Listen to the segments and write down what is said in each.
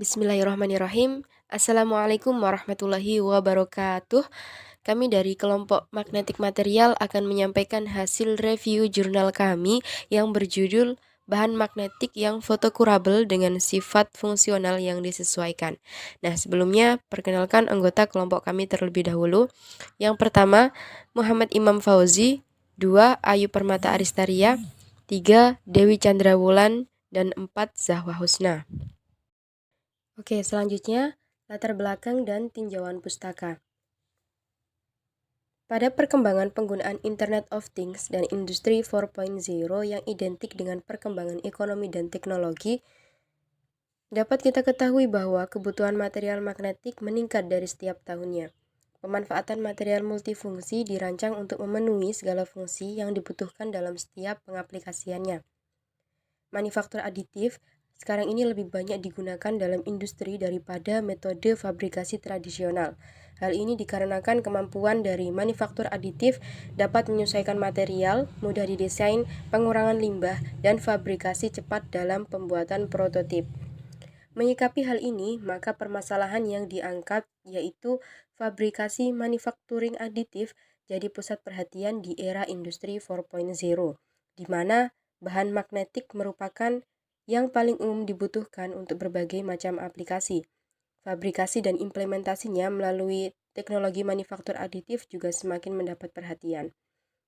Bismillahirrahmanirrahim. Assalamualaikum warahmatullahi wabarakatuh. Kami dari kelompok magnetik material akan menyampaikan hasil review jurnal kami yang berjudul bahan magnetik yang fotokurabel dengan sifat fungsional yang disesuaikan. Nah, sebelumnya perkenalkan anggota kelompok kami terlebih dahulu. Yang pertama, Muhammad Imam Fauzi. Dua, Ayu Permata Aristaria. Tiga, Dewi Chandrawulan. Dan empat, Zahwa Husna. Oke, selanjutnya latar belakang dan tinjauan pustaka. Pada perkembangan penggunaan Internet of Things dan Industri 4.0 yang identik dengan perkembangan ekonomi dan teknologi, dapat kita ketahui bahwa kebutuhan material magnetik meningkat dari setiap tahunnya. Pemanfaatan material multifungsi dirancang untuk memenuhi segala fungsi yang dibutuhkan dalam setiap pengaplikasiannya. Manufaktur aditif sekarang ini lebih banyak digunakan dalam industri daripada metode fabrikasi tradisional. Hal ini dikarenakan kemampuan dari manufaktur aditif dapat menyesuaikan material, mudah didesain, pengurangan limbah, dan fabrikasi cepat dalam pembuatan prototip. Menyikapi hal ini, maka permasalahan yang diangkat yaitu fabrikasi manufacturing aditif jadi pusat perhatian di era industri 4.0, di mana bahan magnetik merupakan yang paling umum dibutuhkan untuk berbagai macam aplikasi. Fabrikasi dan implementasinya melalui teknologi manufaktur aditif juga semakin mendapat perhatian.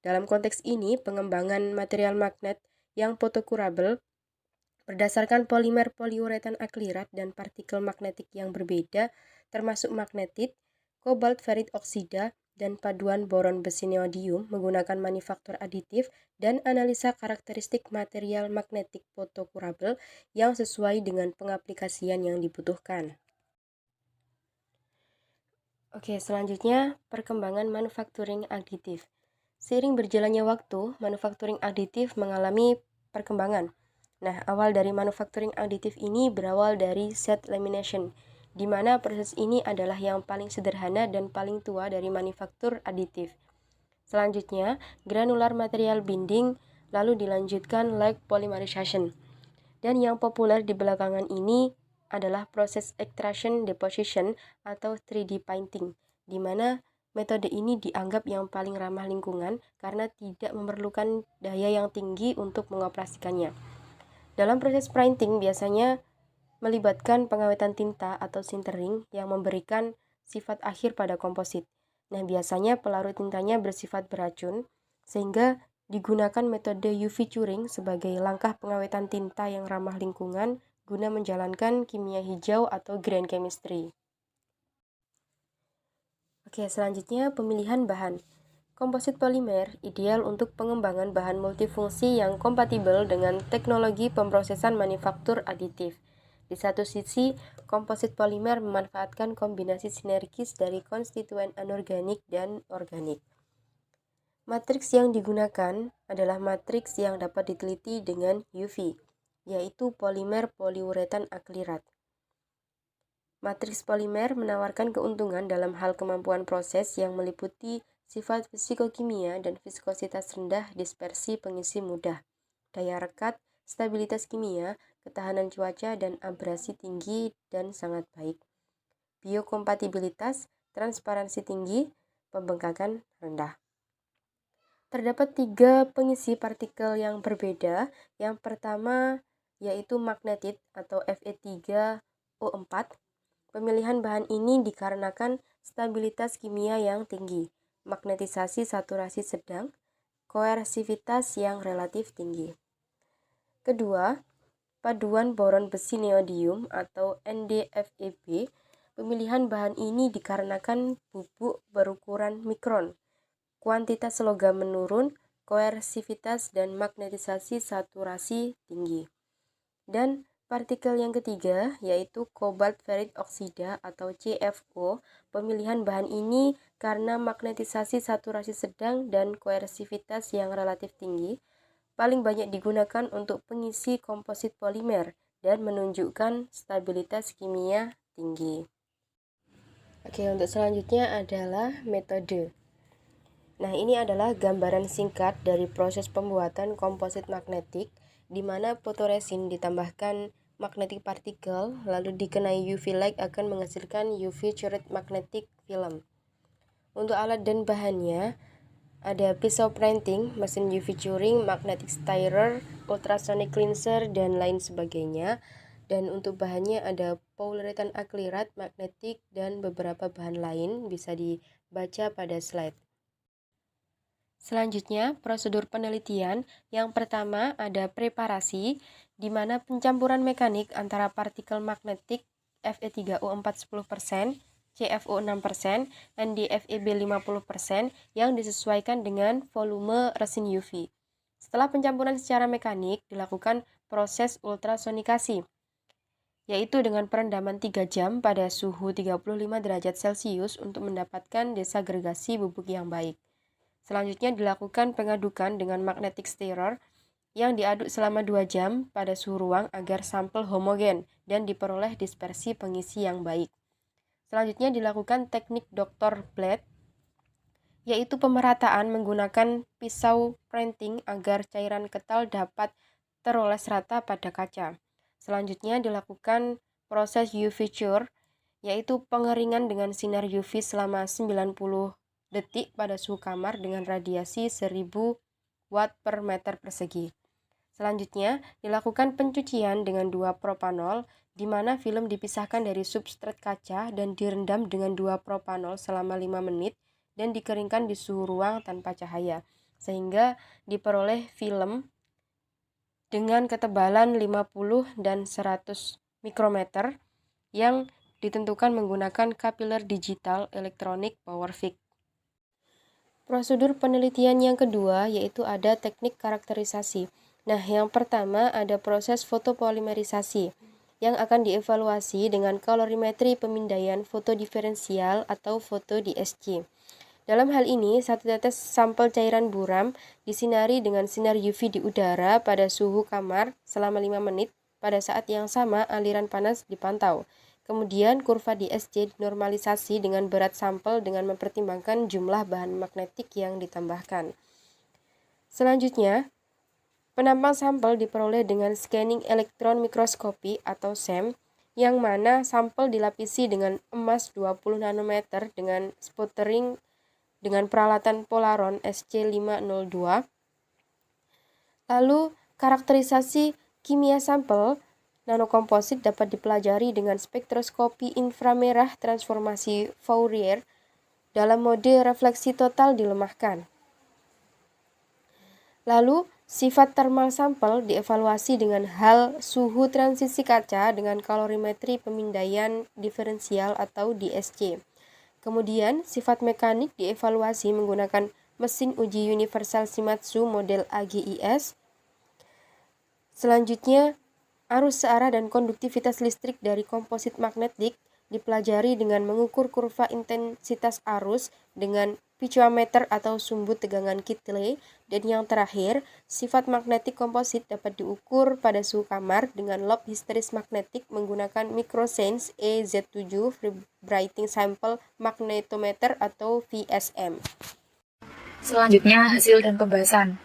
Dalam konteks ini, pengembangan material magnet yang fotokurabel berdasarkan polimer poliuretan aklirat dan partikel magnetik yang berbeda, termasuk magnetit, kobalt ferit oksida, dan paduan boron besi neodymium menggunakan manufaktur aditif dan analisa karakteristik material magnetik fotokurabel yang sesuai dengan pengaplikasian yang dibutuhkan. Oke, selanjutnya perkembangan manufacturing aditif. Seiring berjalannya waktu, manufacturing aditif mengalami perkembangan. Nah, awal dari manufacturing aditif ini berawal dari set lamination, di mana proses ini adalah yang paling sederhana dan paling tua dari manufaktur aditif. Selanjutnya, granular material binding, lalu dilanjutkan lag polymerization. Dan yang populer di belakangan ini adalah proses extrusion deposition atau 3D painting, di mana metode ini dianggap yang paling ramah lingkungan karena tidak memerlukan daya yang tinggi untuk mengoperasikannya. Dalam proses printing biasanya melibatkan pengawetan tinta atau sintering yang memberikan sifat akhir pada komposit. Nah, biasanya pelarut tintanya bersifat beracun, sehingga digunakan metode UV curing sebagai langkah pengawetan tinta yang ramah lingkungan guna menjalankan kimia hijau atau green chemistry. Oke, selanjutnya pemilihan bahan. Komposit polimer ideal untuk pengembangan bahan multifungsi yang kompatibel dengan teknologi pemrosesan manufaktur aditif. Di satu sisi, komposit polimer memanfaatkan kombinasi sinergis dari konstituen anorganik dan organik. Matriks yang digunakan adalah matriks yang dapat diteliti dengan UV, yaitu polimer poliuretan aklirat. Matriks polimer menawarkan keuntungan dalam hal kemampuan proses yang meliputi sifat fisikokimia dan viskositas rendah, dispersi pengisi mudah, daya rekat, stabilitas kimia, ketahanan cuaca, dan abrasi tinggi dan sangat baik. Biokompatibilitas, transparansi tinggi, pembengkakan rendah. Terdapat 3 pengisi partikel yang berbeda. Yang pertama yaitu magnetit atau Fe3O4. Pemilihan bahan ini dikarenakan stabilitas kimia yang tinggi, magnetisasi saturasi sedang, koersivitas yang relatif tinggi. Kedua, paduan boron besi neodymium atau NdFeB. Pemilihan bahan ini dikarenakan bubuk berukuran mikron, kuantitas logam menurun, koersivitas dan magnetisasi saturasi tinggi. Dan partikel yang ketiga yaitu kobalt ferit oksida atau CFO. Pemilihan bahan ini karena magnetisasi saturasi sedang dan koersivitas yang relatif tinggi, paling banyak digunakan untuk pengisi komposit polimer dan menunjukkan stabilitas kimia tinggi. Oke, untuk selanjutnya adalah metode. Nah, ini adalah gambaran singkat dari proses pembuatan komposit magnetik di mana fotoresin ditambahkan magnetic particle lalu dikenai UV light akan menghasilkan UV Cured magnetic film. Untuk alat dan bahannya ada pisau printing, mesin UV curing, magnetic stirrer, ultrasonic cleanser, dan lain sebagainya. Dan untuk bahannya ada polyurethane akrilat, magnetik, dan beberapa bahan lain bisa dibaca pada slide. Selanjutnya, prosedur penelitian. Yang pertama ada preparasi, di mana pencampuran mekanik antara partikel magnetik Fe3O4 10%, CFO 6%, NdFeB 50% yang disesuaikan dengan volume resin UV. Setelah pencampuran secara mekanik, dilakukan proses ultrasonikasi, yaitu dengan perendaman 3 jam pada suhu 35 derajat Celcius untuk mendapatkan desagregasi bubuk yang baik. Selanjutnya dilakukan pengadukan dengan magnetic stirrer yang diaduk selama 2 jam pada suhu ruang agar sampel homogen dan diperoleh dispersi pengisi yang baik. Selanjutnya dilakukan teknik Dr. Blade, yaitu pemerataan menggunakan pisau printing agar cairan ketal dapat teroles rata pada kaca. Selanjutnya dilakukan proses UV cure, yaitu pengeringan dengan sinar UV selama 90 detik pada suhu kamar dengan radiasi 1000 watt per meter persegi. Selanjutnya dilakukan pencucian dengan 2 propanol, di mana film dipisahkan dari substrat kaca dan direndam dengan 2 propanol selama 5 menit dan dikeringkan di suhu ruang tanpa cahaya, sehingga diperoleh film dengan ketebalan 50 dan 100 mikrometer yang ditentukan menggunakan capillary digital electronic power fix. Prosedur penelitian yang kedua yaitu ada teknik karakterisasi. Nah, yang pertama ada proses fotopolimerisasi yang akan dievaluasi dengan kalorimetri pemindaian foto diferensial atau foto DSC. Dalam hal ini, satu tetes sampel cairan buram disinari dengan sinar UV di udara pada suhu kamar selama 5 menit. Pada saat yang sama, aliran panas dipantau. Kemudian, kurva DSC dinormalisasi dengan berat sampel dengan mempertimbangkan jumlah bahan magnetik yang ditambahkan. Selanjutnya, penampang sampel diperoleh dengan scanning elektron mikroskopi atau SEM, yang mana sampel dilapisi dengan emas 20 nanometer dengan sputtering dengan peralatan Polaron SC502. Lalu, karakterisasi kimia sampel nanokomposit dapat dipelajari dengan spektroskopi inframerah transformasi Fourier dalam mode refleksi total dilemahkan. Lalu, sifat thermal sampel dievaluasi dengan hal suhu transisi kaca dengan kalorimetri pemindaian diferensial atau DSC. Kemudian, sifat mekanik dievaluasi menggunakan mesin uji universal Shimadzu model AGIS. Selanjutnya, arus searah dan konduktivitas listrik dari komposit magnetik dipelajari dengan mengukur kurva intensitas arus dengan picometer atau sumbu tegangan Kittley. Dan yang terakhir, sifat magnetik komposit dapat diukur pada suhu kamar dengan lob hysteris magnetik menggunakan microsense EZ7 vibrating sample magnetometer atau VSM. Selanjutnya, hasil dan pembahasan.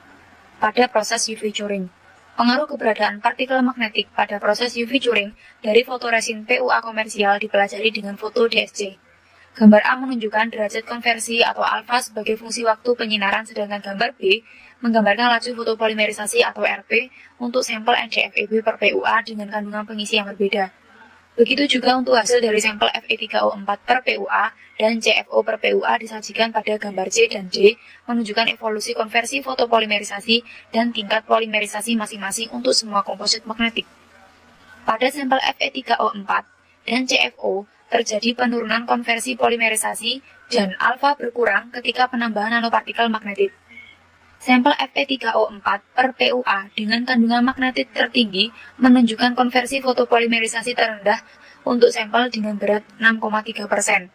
Pada proses UV curing, pengaruh keberadaan partikel magnetik pada proses UV curing dari fotoresin PUA komersial dipelajari dengan foto DSC. Gambar A menunjukkan derajat konversi atau alfa sebagai fungsi waktu penyinaran, sedangkan gambar B menggambarkan laju fotopolimerisasi atau RP untuk sampel NdFeB per PUA dengan kandungan pengisi yang berbeda. Begitu juga untuk hasil dari sampel Fe3O4 per PUA dan CFO per PUA disajikan pada gambar C dan D menunjukkan evolusi konversi fotopolimerisasi dan tingkat polimerisasi masing-masing untuk semua komposit magnetik. Pada sampel Fe3O4 dan CFO terjadi penurunan konversi polimerisasi dan alfa berkurang ketika penambahan nanopartikel magnetik. Sampel Fe3O4 per PUA dengan kandungan magnetit tertinggi menunjukkan konversi fotopolimerisasi terendah untuk sampel dengan berat 6,3%.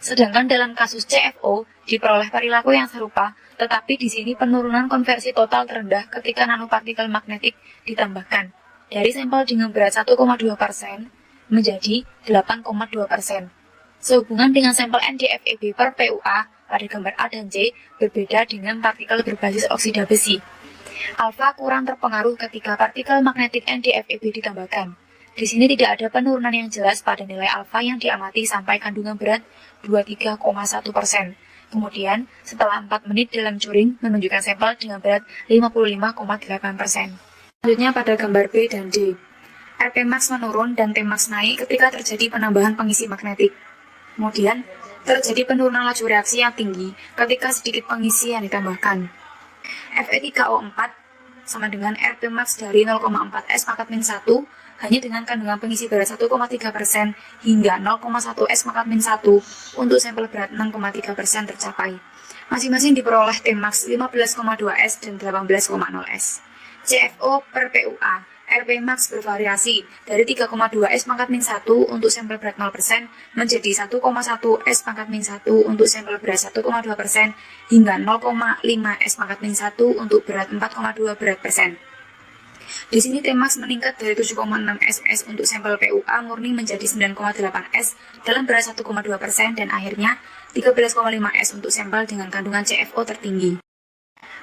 Sedangkan dalam kasus CFO diperoleh perilaku yang serupa, tetapi di sini penurunan konversi total terendah ketika nanopartikel magnetik ditambahkan dari sampel dengan berat 1,2% menjadi 8,2%. Sehubungan dengan sampel NdFeB per PUA pada gambar A dan C berbeda dengan partikel berbasis oksida besi. Alfa kurang terpengaruh ketika partikel magnetik NdFeB ditambahkan. Di sini tidak ada penurunan yang jelas pada nilai alfa yang diamati sampai kandungan berat 23,1%. Kemudian, setelah 4 menit dalam curing, menunjukkan sampel dengan berat 55,8%. Selanjutnya pada gambar B dan D. Rpmax menurun dan Tmax naik ketika terjadi penambahan pengisi magnetik. Kemudian, terjadi penurunan laju reaksi yang tinggi ketika sedikit pengisi yang ditambahkan. Fe3O4 sama dengan Rpmax dari 0,4 S pangkat min 1 hanya dengan kandungan pengisi berat 1,3% hingga 0,1 S pangkat min 1 untuk sampel berat 6,3% tercapai. Masing-masing diperoleh Tmax 15,2 S dan 18,0 S. CFO per PUA Rpmax bervariasi dari 3,2 S pangkat min 1 untuk sampel berat 0% menjadi 1,1 S pangkat min 1 untuk sampel berat 1,2% hingga 0,5 S pangkat min 1 untuk berat 4,2 berat persen. Di sini Tmax meningkat dari 7,6 ss untuk sampel PUA murni menjadi 9,8 S dalam berat 1,2% dan akhirnya 13,5 S untuk sampel dengan kandungan CFO tertinggi.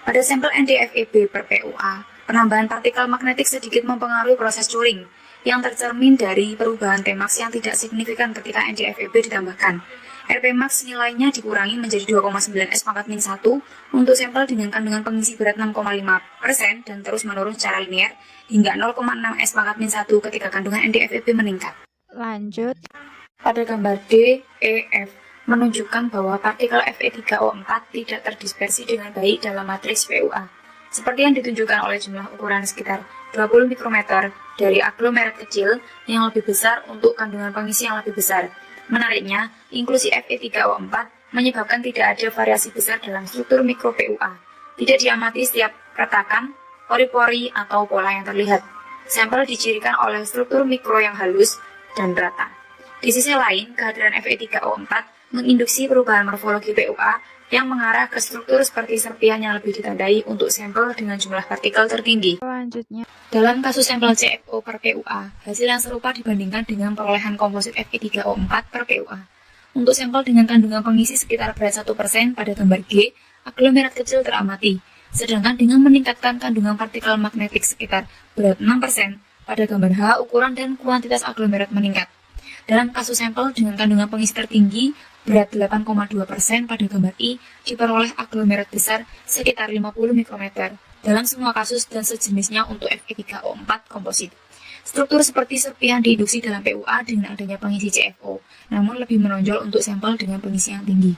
Pada sampel NdFeB per PUA, penambahan partikel magnetik sedikit mempengaruhi proses curing, yang tercermin dari perubahan Tmax yang tidak signifikan ketika NdFeB ditambahkan. Rpmax nilainya dikurangi menjadi 2,9 S pangkat min 1 untuk sampel dengan kandungan pengisi berat 6,5% dan terus menurun secara linear hingga 0,6 S pangkat min 1 ketika kandungan NdFeB meningkat. Lanjut. Pada gambar D, E, F menunjukkan bahwa partikel Fe3O4 tidak terdispersi dengan baik dalam matriks PUA, seperti yang ditunjukkan oleh jumlah ukuran sekitar 20 mikrometer dari aglomerat kecil yang lebih besar untuk kandungan pengisi yang lebih besar. Menariknya, inklusi Fe3O4 menyebabkan tidak ada variasi besar dalam struktur mikro PUA. Tidak diamati setiap retakan, pori-pori, atau pola yang terlihat. Sampel dicirikan oleh struktur mikro yang halus dan rata. Di sisi lain, kehadiran Fe3O4 menginduksi perubahan morfologi PUA yang mengarah ke struktur seperti serpihan yang lebih ditandai untuk sampel dengan jumlah partikel tertinggi. Selanjutnya, dalam kasus sampel CFO per PUA, hasil yang serupa dibandingkan dengan perolehan komposit Fe3O4 per PUA. Untuk sampel dengan kandungan pengisi sekitar berat 1% pada gambar G, aglomerat kecil teramati, sedangkan dengan meningkatkan kandungan partikel magnetik sekitar berat 6%, pada gambar H, ukuran dan kuantitas aglomerat meningkat. Dalam kasus sampel dengan kandungan pengisi tertinggi, berat 8,2% pada gambar I, diperoleh aglomerat besar sekitar 50 mikrometer dalam semua kasus dan sejenisnya untuk Fe3O4 komposit. Struktur seperti serpihan diinduksi dalam PUA dengan adanya pengisi CFO, namun lebih menonjol untuk sampel dengan pengisi yang tinggi.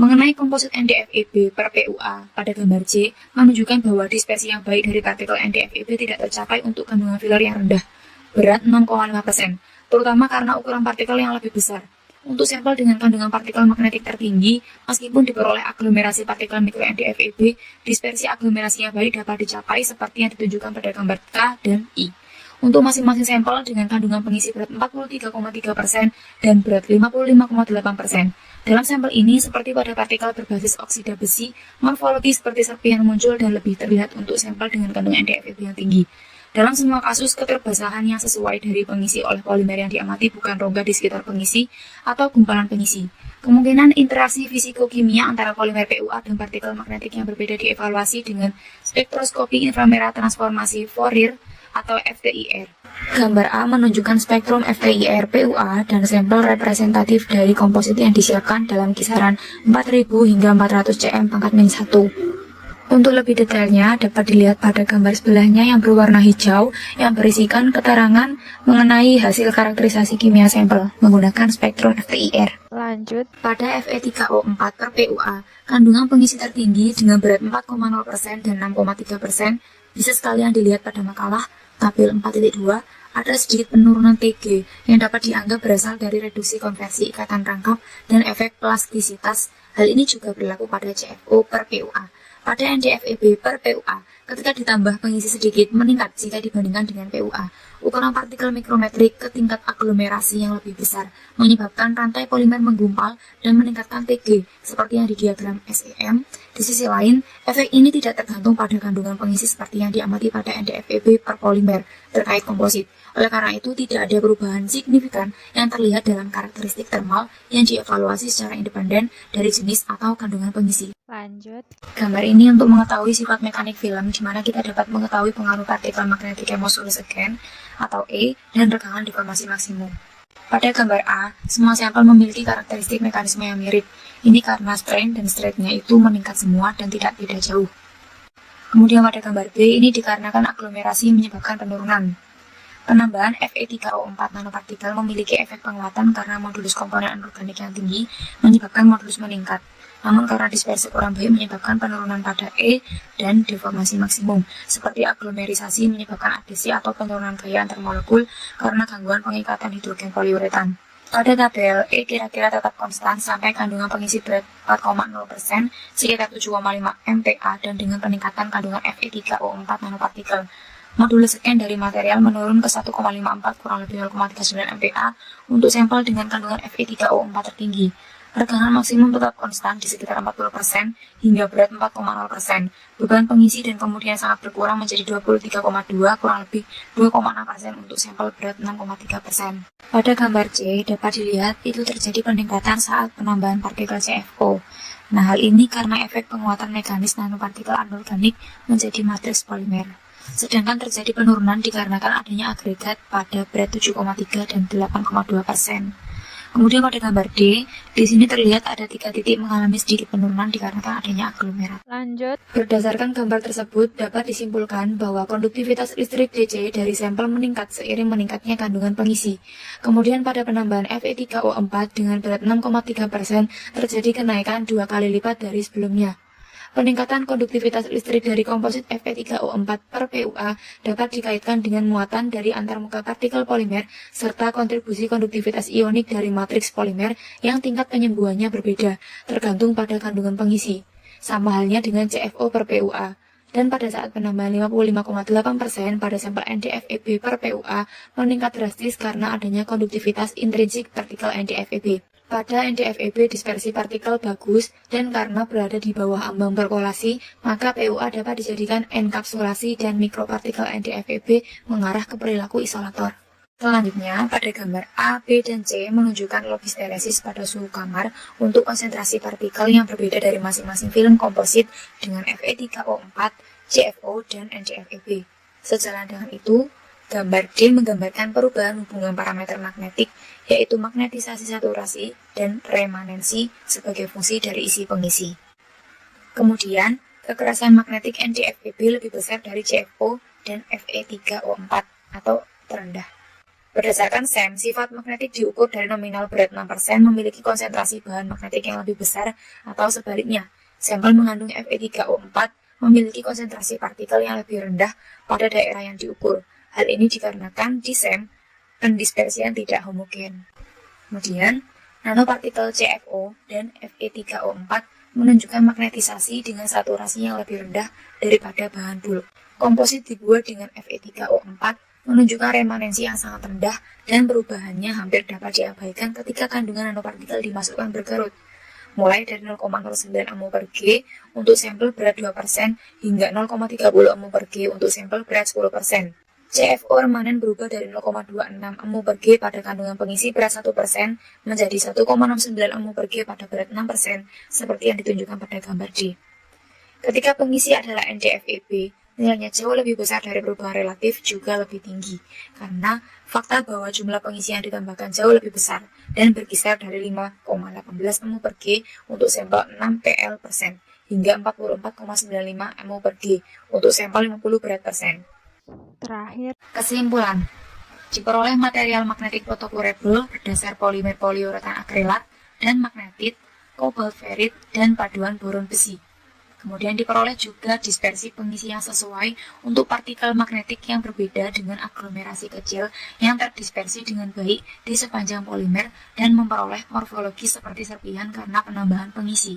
Mengenai komposit NdFeB per PUA pada gambar C, menunjukkan bahwa dispersi yang baik dari partikel NdFeB tidak tercapai untuk kandungan filler yang rendah, berat 6,5%, terutama karena ukuran partikel yang lebih besar. Untuk sampel dengan kandungan partikel magnetik tertinggi, meskipun diperoleh aglomerasi partikel mikro NdFeB, dispersi aglomerasinya baik dapat dicapai seperti yang ditunjukkan pada gambar K dan I. Untuk masing-masing sampel dengan kandungan pengisi berat 43,3% dan berat 55,8%. Dalam sampel ini, seperti pada partikel berbasis oksida besi, morfologi seperti serpihan muncul dan lebih terlihat untuk sampel dengan kandungan NdFeB yang tinggi. Dalam semua kasus, keterbasahan yang sesuai dari pengisi oleh polimer yang diamati bukan rongga di sekitar pengisi atau gumpalan pengisi. Kemungkinan interaksi fisiko-kimia antara polimer PUA dan partikel magnetik yang berbeda dievaluasi dengan spektroskopi inframerah transformasi Fourier atau FTIR. Gambar A menunjukkan spektrum FTIR PUA dan sampel representatif dari komposit yang disiapkan dalam kisaran 4000 hingga 400 cm pangkat min 1. Untuk lebih detailnya dapat dilihat pada gambar sebelahnya yang berwarna hijau yang berisikan keterangan mengenai hasil karakterisasi kimia sampel menggunakan spektrum FTIR. lanjut. Pada Fe3O4 per PUA, kandungan pengisi tertinggi dengan berat 4,0% dan 6,3% bisa sekalian dilihat pada makalah tabel 4.2, ada sedikit penurunan Tg yang dapat dianggap berasal dari reduksi konversi ikatan rangkap dan efek plastisitas. Hal ini juga berlaku pada CFO per PUA. Pada NdFeB per PUA, ketika ditambah pengisi sedikit meningkat jika dibandingkan dengan PUA. Ukuran partikel mikrometrik ke tingkat aglomerasi yang lebih besar menyebabkan rantai polimer menggumpal dan meningkatkan Tg seperti yang di diagram SEM. Di sisi lain, efek ini tidak tergantung pada kandungan pengisi seperti yang diamati pada NdFeB per polimer terkait komposit. Oleh karena itu, tidak ada perubahan signifikan yang terlihat dalam karakteristik termal yang dievaluasi secara independen dari jenis atau kandungan pengisi. Lanjut. Gambar ini untuk mengetahui sifat mekanik film, di mana kita dapat mengetahui pengaruh partikel magnetik hemosulus again atau E, dan regangan deformasi maksimum. Pada gambar A, semua sampel memiliki karakteristik mekanisme yang mirip. Ini karena strain dan strain-nya itu meningkat semua dan tidak beda jauh. Kemudian pada gambar B, ini dikarenakan aglomerasi menyebabkan penurunan. Penambahan Fe3O4 nanopartikel memiliki efek penguatan karena modulus komponen anorganik yang tinggi menyebabkan modulus meningkat. Namun karena dispersi kurang baik menyebabkan penurunan pada E dan deformasi maksimum, seperti aglomerisasi menyebabkan adhesi atau penurunan gaya antar molekul karena gangguan pengikatan hidrogen poliuretan. Pada tabel, E kira-kira tetap konstan sampai kandungan pengisi berat 4,0% sekitar 7,5 MPa dan dengan peningkatan kandungan Fe3O4 nanopartikel. Modulus scan dari material menurun ke 1,54 kurang lebih 0,39 MPa untuk sampel dengan kandungan Fe3O4 tertinggi. Regangan maksimum tetap konstan di sekitar 40% hingga berat 4,0%. Beban pengisi dan kemudian sangat berkurang menjadi 23,2 kurang lebih 2,6% untuk sampel berat 6,3%. Pada gambar C dapat dilihat itu terjadi peningkatan saat penambahan partikel CFO. Nah, hal ini karena efek penguatan mekanis nanopartikel anorganik menjadi matriks polimer. Sedangkan terjadi penurunan dikarenakan adanya agregat pada berat 7,3 dan 8,2%. Kemudian pada gambar D, di sini terlihat ada 3 titik mengalami sedikit penurunan dikarenakan adanya aglomerat. Lanjut. Berdasarkan gambar tersebut, dapat disimpulkan bahwa konduktivitas listrik DC dari sampel meningkat seiring meningkatnya kandungan pengisi. Kemudian pada penambahan Fe3O4 dengan berat 6,3% terjadi kenaikan 2 kali lipat dari sebelumnya. Peningkatan konduktivitas listrik dari komposit Fe3O4 per PUA dapat dikaitkan dengan muatan dari antarmuka partikel polimer serta kontribusi konduktivitas ionik dari matriks polimer yang tingkat penyembuhannya berbeda, tergantung pada kandungan pengisi. Sama halnya dengan CFO per PUA. Dan pada saat penambahan 55,8% pada sampel NdFeB per PUA meningkat drastis karena adanya konduktivitas intrinsik partikel NdFeB. Pada NdFeB dispersi partikel bagus dan karena berada di bawah ambang perkolasi, maka PUA dapat dijadikan enkapsulasi dan mikropartikel NdFeB mengarah ke perilaku isolator. Selanjutnya, pada gambar A, B, dan C menunjukkan logisteresis pada suhu kamar untuk konsentrasi partikel yang berbeda dari masing-masing film komposit dengan Fe3O4, CFO, dan NdFeB. Sejalan dengan itu, gambar D menggambarkan perubahan hubungan parameter magnetik, yaitu magnetisasi saturasi dan remanensi sebagai fungsi dari isi pengisi. Kemudian, kekerasan magnetik NdFeB lebih besar dari CFO dan Fe3O4 atau terendah. Berdasarkan SEM, sifat magnetik diukur dari nominal berat 6% memiliki konsentrasi bahan magnetik yang lebih besar atau sebaliknya. Sampel mengandung Fe3O4 memiliki konsentrasi partikel yang lebih rendah pada daerah yang diukur. Hal ini dikarenakan di SEM pendispersian tidak homogen. Kemudian, nanopartikel CFO dan Fe3O4 menunjukkan magnetisasi dengan saturasi yang lebih rendah daripada bahan bulk. Komposit dibuat dengan Fe3O4 menunjukkan remanensi yang sangat rendah dan perubahannya hampir dapat diabaikan ketika kandungan nanopartikel dimasukkan berkerut, mulai dari 0,09 mol per G untuk sampel berat 2% hingga 0,30 mol per G untuk sampel berat 10%. CFO remanen berubah dari 0,26 mol per G pada kandungan pengisi berat 1% menjadi 1,69 mol per G pada berat 6%, seperti yang ditunjukkan pada gambar D. Ketika pengisi adalah NdFeB, nilainya jauh lebih besar dari perubahan relatif juga lebih tinggi, karena fakta bahwa jumlah pengisi yang ditambahkan jauh lebih besar dan berkisar dari 5,18 mol per G untuk sampel 6 PL persen hingga 44,95 mol per G untuk sampel 50 berat persen. Terakhir, Kesimpulan, diperoleh material magnetik photocurable berdasar polimer poliuretan akrilat dan magnetit, kobalt ferit, dan paduan boron besi. Kemudian diperoleh juga dispersi pengisi yang sesuai untuk partikel magnetik yang berbeda dengan aglomerasi kecil yang terdispersi dengan baik di sepanjang polimer dan memperoleh morfologi seperti serpihan karena penambahan pengisi.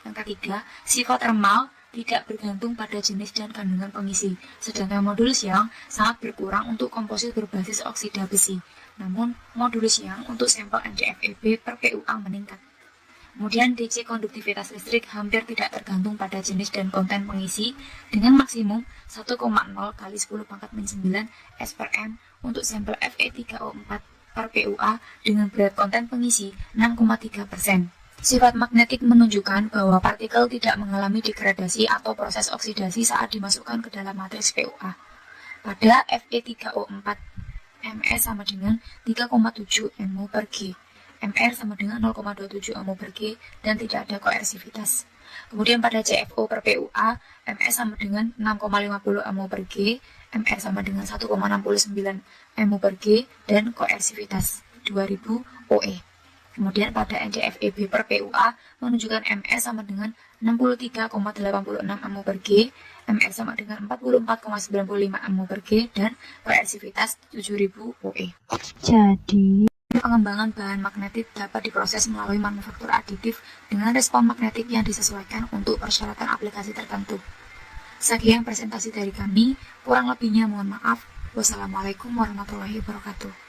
Yang ketiga, sifat thermal tidak bergantung pada jenis dan kandungan pengisi, sedangkan modulus yang sangat berkurang untuk komposit berbasis oksida besi, namun modulus yang untuk sampel NdFeB per PUA meningkat. Kemudian DC konduktivitas listrik hampir tidak tergantung pada jenis dan konten pengisi dengan maksimum 1,0 kali 10 pangkat min 9 S per M untuk sampel Fe3O4 per PUA dengan berat konten pengisi 6,3%. Sifat magnetik menunjukkan bahwa partikel tidak mengalami degradasi atau proses oksidasi saat dimasukkan ke dalam matriks PUA. Pada Fe3O4 MS sama dengan 3,7 mMol per G, MR sama dengan 0,27 mMol per G, dan tidak ada koersivitas. Kemudian pada CFO per PUA, MS sama dengan 6,50 mMol per G, MR sama dengan 1,69 mMol per G, dan koersivitas 2000 OE. Kemudian pada NDFeB per PUA menunjukkan MS sama dengan 63,86 mMol per G, MR sama dengan 44,95 mMol per G, dan koersivitas 7000 OE. Jadi, Pengembangan bahan magnetit dapat diproses melalui manufaktur aditif dengan respon magnetik yang disesuaikan untuk persyaratan aplikasi tertentu. Sekian presentasi dari kami, kurang lebihnya mohon maaf. Wassalamualaikum warahmatullahi wabarakatuh.